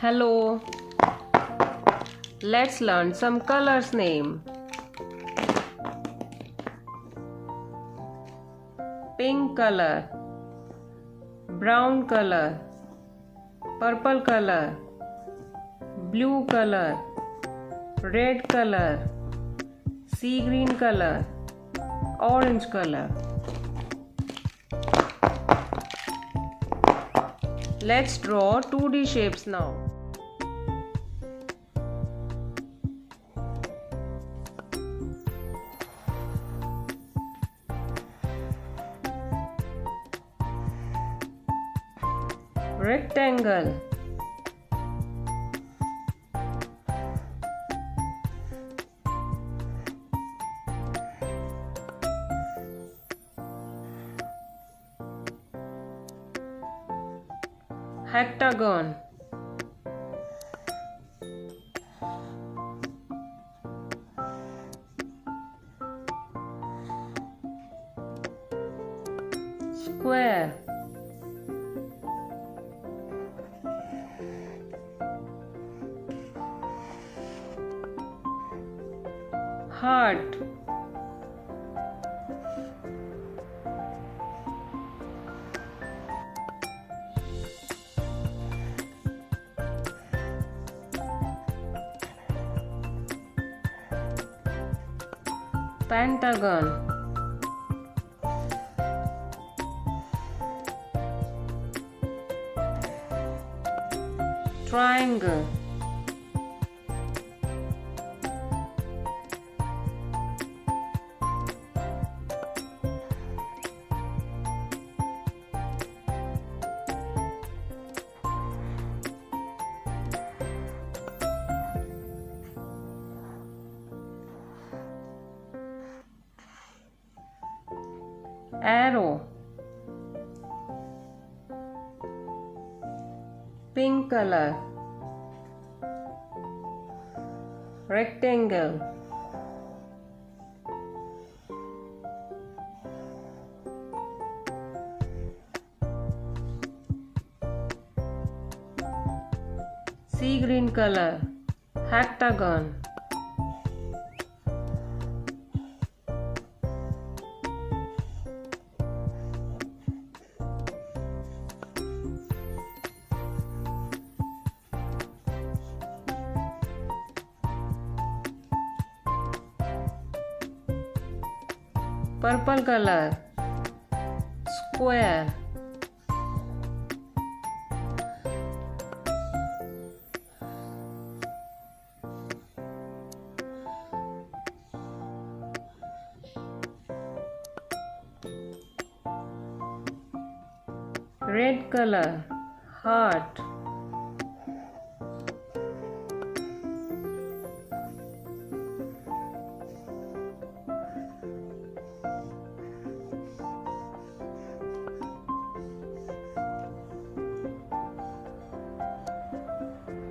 Hello. Let's learn some colors name. Pink color, brown color, purple color, blue color, red color, sea green color, orange color. Let's draw 2D shapes now. Rectangle, hectagon, square, heart, pentagon, triangle, arrow, pink color, rectangle, sea green color, hectagon, purple color, square, red color, heart,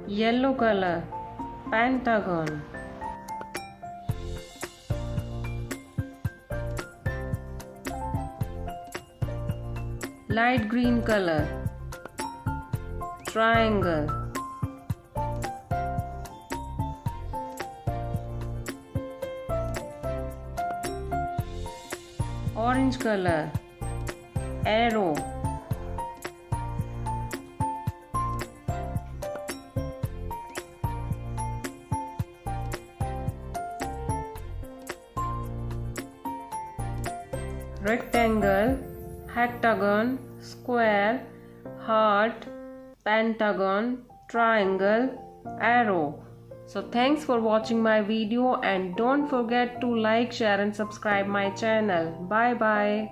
yellow color, pentagon, light green color, triangle, orange color, arrow, rectangle, hectagon, square, heart, pentagon, triangle, arrow. So thanks for watching my video and don't forget to like, share and subscribe my channel. Bye bye.